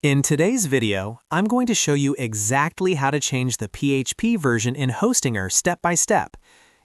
In today's video, I'm going to show you exactly how to change the PHP version in Hostinger step by step.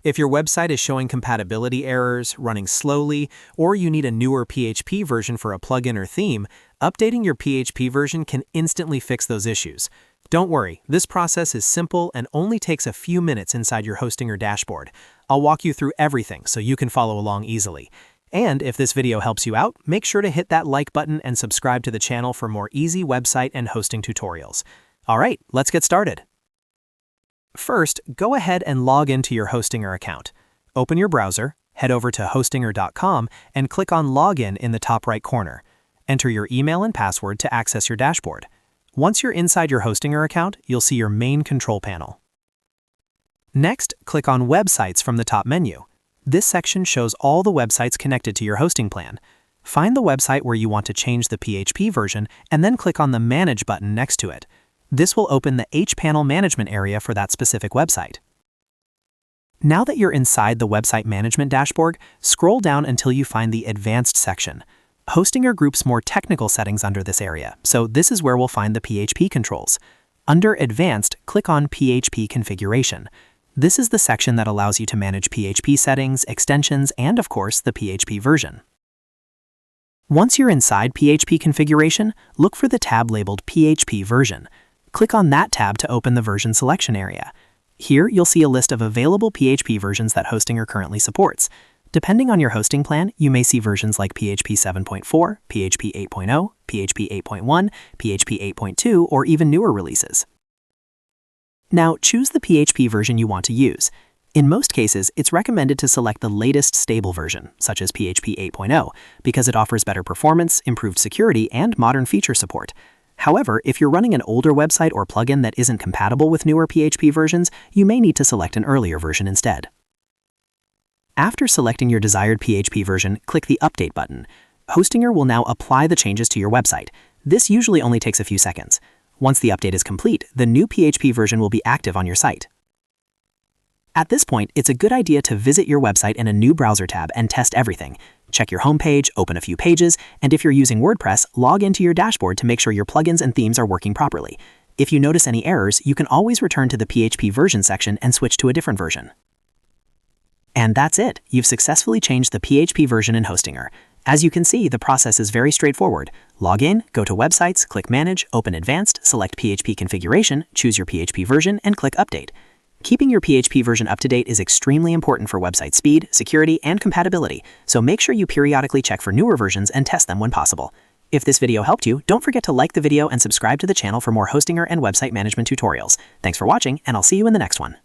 If your website is showing compatibility errors, running slowly, or you need a newer PHP version for a plugin or theme, updating your PHP version can instantly fix those issues. Don't worry, this process is simple and only takes a few minutes inside your Hostinger dashboard. I'll walk you through everything so you can follow along easily. And if this video helps you out, make sure to hit that like button and subscribe to the channel for more easy website and hosting tutorials. All right, let's get started. First, go ahead and log into your Hostinger account. Open your browser, head over to hostinger.com, and click on Login in the top right corner. Enter your email and password to access your dashboard. Once you're inside your Hostinger account, you'll see your main control panel. Next, click on Websites from the top menu. This section shows all the websites connected to your hosting plan. Find the website where you want to change the PHP version and then click on the Manage button next to it. This will open the hPanel management area for that specific website. Now that you're inside the website management dashboard, scroll down until you find the Advanced section. Hostinger groups more technical settings under this area, so this is where we'll find the PHP controls. Under Advanced, click on PHP Configuration. This is the section that allows you to manage PHP settings, extensions, and of course, the PHP version. Once you're inside PHP configuration, look for the tab labeled PHP version. Click on that tab to open the version selection area. Here, you'll see a list of available PHP versions that Hostinger currently supports. Depending on your hosting plan, you may see versions like PHP 7.4, PHP 8.0, PHP 8.1, PHP 8.2, or even newer releases. Now, choose the PHP version you want to use. In most cases, it's recommended to select the latest stable version, such as PHP 8.0, because it offers better performance, improved security, and modern feature support. However, if you're running an older website or plugin that isn't compatible with newer PHP versions, you may need to select an earlier version instead. After selecting your desired PHP version, click the Update button. Hostinger will now apply the changes to your website. This usually only takes a few seconds. Once the update is complete, the new PHP version will be active on your site. At this point, it's a good idea to visit your website in a new browser tab and test everything. Check your homepage, open a few pages, and if you're using WordPress, log into your dashboard to make sure your plugins and themes are working properly. If you notice any errors, you can always return to the PHP version section and switch to a different version. And that's it. You've successfully changed the PHP version in Hostinger. As you can see, the process is very straightforward. Log in, go to Websites, click Manage, open Advanced, select PHP Configuration, choose your PHP version, and click Update. Keeping your PHP version up to date is extremely important for website speed, security, and compatibility, so make sure you periodically check for newer versions and test them when possible. If this video helped you, don't forget to like the video and subscribe to the channel for more Hostinger and website management tutorials. Thanks for watching, and I'll see you in the next one.